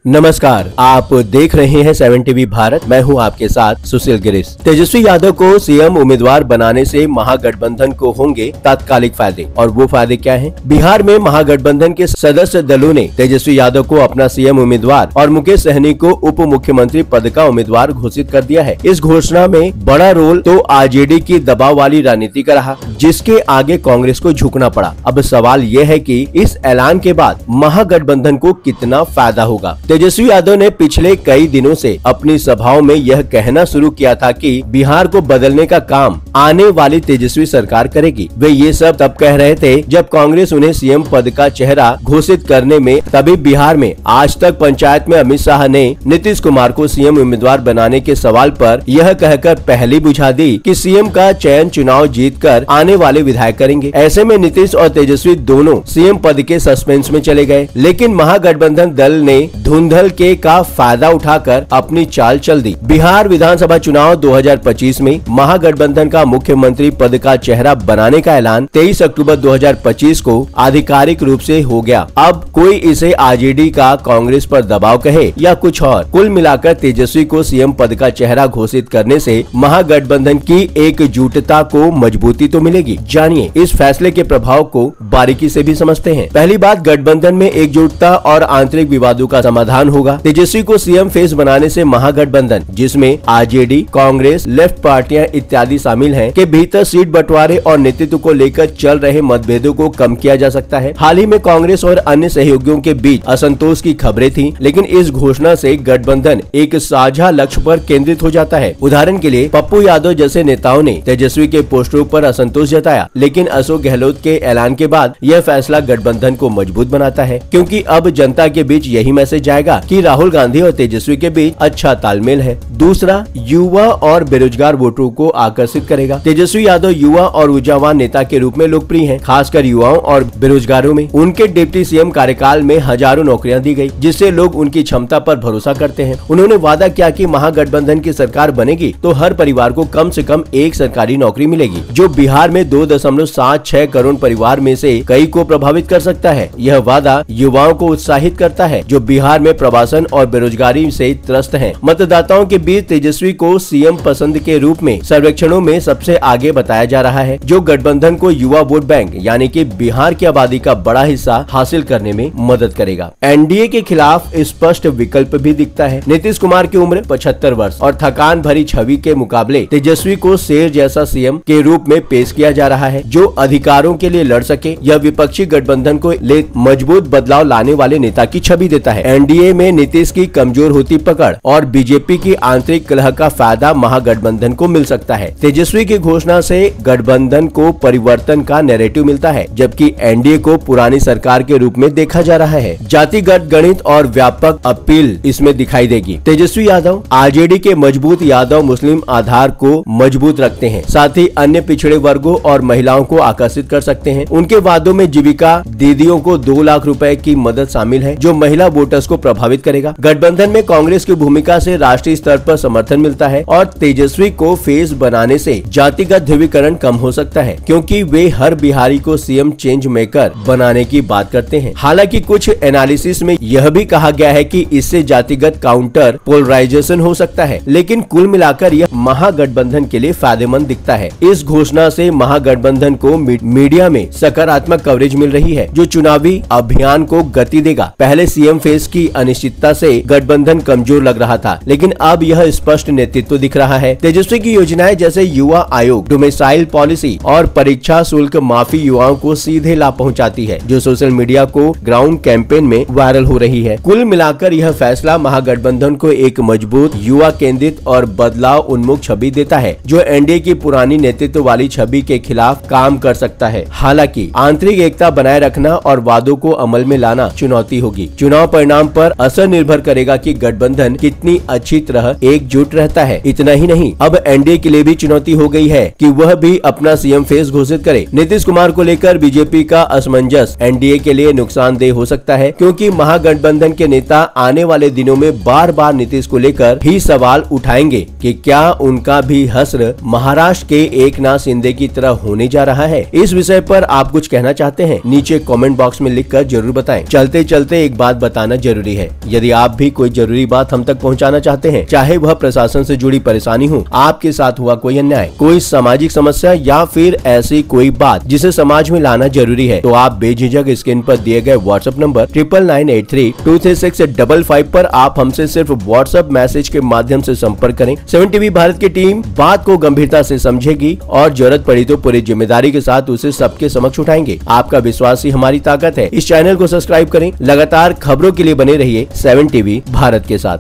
नमस्कार, आप देख रहे हैं 7 टीवी भारत। मैं हूं आपके साथ सुशील गिरीश। तेजस्वी यादव को सीएम उम्मीदवार बनाने से महागठबंधन को होंगे तात्कालिक फायदे, और वो फायदे क्या हैं? बिहार में महागठबंधन के सदस्य दलों ने तेजस्वी यादव को अपना सीएम उम्मीदवार और मुकेश सहनी को उप मुख्यमंत्री पद का उम्मीदवार घोषित कर दिया है। इस घोषणा में बड़ा रोल तो आरजेडी की दबाव वाली राजनीति का रहा, जिसके आगे कांग्रेस को झुकना पड़ा। अब सवाल ये है कि इस ऐलान के बाद महागठबंधन को कितना फायदा होगा। तेजस्वी यादव ने पिछले कई दिनों से अपनी सभाओं में यह कहना शुरू किया था कि बिहार को बदलने का काम आने वाली तेजस्वी सरकार करेगी। वे ये सब तब कह रहे थे जब कांग्रेस उन्हें सीएम पद का चेहरा घोषित करने में तभी बिहार में आज तक पंचायत में अमित शाह ने नीतीश कुमार को सीएम उम्मीदवार बनाने के सवाल पर यह कहकर पहली बुझा दी कि सीएम का चयन चुनाव जीतकर आने वाले विधायक करेंगे। ऐसे में नीतीश और तेजस्वी दोनों सीएम पद के सस्पेंस में चले गए, लेकिन महागठबंधन दल ने धुंधल के का फायदा उठाकर अपनी चाल चल दी। बिहार विधानसभा चुनाव 2025 में महागठबंधन का मुख्यमंत्री पद का चेहरा बनाने का ऐलान 23 अक्टूबर 2025 को आधिकारिक रूप से हो गया। अब कोई इसे आरजेडी का कांग्रेस पर दबाव कहे या कुछ और, कुल मिलाकर तेजस्वी को सीएम पद का चेहरा घोषित करने से महागठबंधन की एकजुटता को मजबूती तो मिलेगी। जानिए इस फैसले के प्रभाव को बारीकी से भी समझते हैं। पहली बात, गठबंधन में एकजुटता और आंतरिक विवादों का समाधान होगा। तेजस्वी को सीएम फेस बनाने से महागठबंधन, जिसमें आरजेडी, कांग्रेस, लेफ्ट पार्टियां इत्यादि शामिल हैं, के भीतर सीट बंटवारे और नेतृत्व को लेकर चल रहे मतभेदों को कम किया जा सकता है। हाल ही में कांग्रेस और अन्य सहयोगियों के बीच असंतोष की खबरें थीं, लेकिन इस घोषणा से गठबंधन एक साझा लक्ष्य पर केंद्रित हो जाता है। उदाहरण के लिए पप्पू यादव जैसे नेताओं ने तेजस्वी के पोस्टरों पर असंतोष जताया, लेकिन अशोक गहलोत के ऐलान के बाद यह फैसला गठबंधन को मजबूत बनाता है, क्योंकि अब जनता के बीच यही मैसेज जाएगा कि राहुल गांधी और तेजस्वी के बीच अच्छा तालमेल है। दूसरा, युवा और बेरोजगार वोटरों को आकर्षित करेगा। तेजस्वी यादव युवा और ऊर्जावान नेता के रूप में लोकप्रिय हैं, खासकर युवाओं और बेरोजगारों में। उनके डिप्टी सीएम कार्यकाल में हजारों नौकरियां दी गई, जिससे लोग उनकी क्षमता पर भरोसा करते हैं। उन्होंने वादा किया कि महागठबंधन की सरकार बनेगी तो हर परिवार को कम से कम एक सरकारी नौकरी मिलेगी, जो बिहार में 2.76 करोड़ परिवार में से कई को प्रभावित कर सकता है। यह वादा युवाओं को उत्साहित करता है, जो बिहार में प्रवासन और बेरोजगारी से त्रस्त हैं। मतदाताओं के बीच तेजस्वी को सीएम पसंद के रूप में सर्वेक्षणों में सबसे आगे बताया जा रहा है, जो गठबंधन को युवा वोट बैंक यानी कि बिहार की आबादी का बड़ा हिस्सा हासिल करने में मदद करेगा। एनडीए के खिलाफ स्पष्ट विकल्प भी दिखता है। नीतीश कुमार की उम्र 75 वर्ष और थकान भरी छवि के मुकाबले तेजस्वी को शेर जैसा सीएम के रूप में पेश किया जा रहा है, जो अधिकारों के लिए लड़ सके। यह विपक्षी गठबंधन को मजबूत बदलाव लाने वाले नेता की छवि देता है। एनडीए में नीतीश की कमजोर होती पकड़ और बीजेपी की आंतरिक कलह का फायदा महागठबंधन को मिल सकता है। तेजस्वी की घोषणा से गठबंधन को परिवर्तन का नैरेटिव मिलता है, जबकि एनडीए को पुरानी सरकार के रूप में देखा जा रहा है। जातिगत गणित और व्यापक अपील इसमें दिखाई देगी। तेजस्वी यादव आरजेडी के मजबूत यादव मुस्लिम आधार को मजबूत रखते हैं, साथ ही अन्य पिछड़े वर्गों और महिलाओं को आकर्षित कर सकते हैं। उनके वादों में जीविका दीदियों को 2 लाख रुपए की मदद शामिल है, जो महिला वोटर्स को प्रभावित करेगा। गठबंधन में कांग्रेस की भूमिका से राष्ट्रीय स्तर पर समर्थन मिलता है, और तेजस्वी को फेस बनाने से जातिगत ध्रुवीकरण कम हो सकता है, क्योंकि वे हर बिहारी को सीएम चेंज मेकर बनाने की बात करते हैं। हालांकि कुछ एनालिसिस में यह भी कहा गया है कि इससे जातिगत काउंटर पोलराइजेशन हो सकता है, लेकिन कुल मिलाकर यह महागठबंधन के लिए फायदेमंद दिखता है। इस घोषणा से महागठबंधन को मीडिया में सकारात्मक कवरेज मिल रही है, जो चुनावी अभियान को गति देगा। पहले सीएम फेस की अनिश्चितता से गठबंधन कमजोर लग रहा था, लेकिन अब यह स्पष्ट नेतृत्व दिख रहा है। तेजस्वी की योजनाएं जैसे युवा आयोग, डोमिसाइल पॉलिसी और परीक्षा शुल्क माफी युवाओं को सीधे लाभ पहुंचाती है, जो सोशल मीडिया को ग्राउंड कैंपेन में वायरल हो रही है। कुल मिलाकर यह फैसला महागठबंधन को एक मजबूत, युवा केंद्रित और बदलाव उन्मुख छवि देता है, जो एनडीए की पुरानी नेतृत्व वाली छवि के खिलाफ काम कर सकता है। हालांकि आंतरिक एकता बनाए रखना और वादों को अमल में लाना चुनौती होगी। चुनाव परिणाम पर असर निर्भर करेगा कि गठबंधन कितनी अच्छी तरह एकजुट रहता है। इतना ही नहीं, अब एनडीए के लिए भी चुनौती हो गई है कि वह भी अपना सीएम फेस घोषित करे। नीतीश कुमार को लेकर बीजेपी का असमंजस एनडीए के लिए नुकसानदेह हो सकता है, क्योंकि महागठबंधन के नेता आने वाले दिनों में बार बार नीतीश को लेकर ही सवाल उठाएंगे कि क्या उनका भी हश्र महाराष्ट्र के एकनाथ शिंदे की तरह होने जा रहा है। इस विषय पर आप कुछ कहना चाहते हैं? नीचे कमेंट बॉक्स में लिखकर जरूर बताएं। चलते चलते एक बात बताना जरूरी मिली है। यदि आप भी कोई जरूरी बात हम तक पहुंचाना चाहते हैं, चाहे वह प्रशासन से जुड़ी परेशानी हो, आपके साथ हुआ कोई अन्याय, कोई सामाजिक समस्या या फिर ऐसी कोई बात जिसे समाज में लाना जरूरी है, तो आप बेझिझक स्क्रीन पर दिए गए व्हाट्सएप नंबर 9993236555 पर आप हमसे सिर्फ व्हाट्सएप मैसेज के माध्यम से संपर्क करें। 7 टीवी भारत की टीम बात को गंभीरता से समझेगी और जरूरत पड़ी तो पूरी जिम्मेदारी के साथ उसे सबके समक्ष उठाएंगे। आपका विश्वास ही हमारी ताकत है। इस चैनल को सब्सक्राइब करें। लगातार खबरों के लिए बने रहिए 7 टीवी भारत के साथ।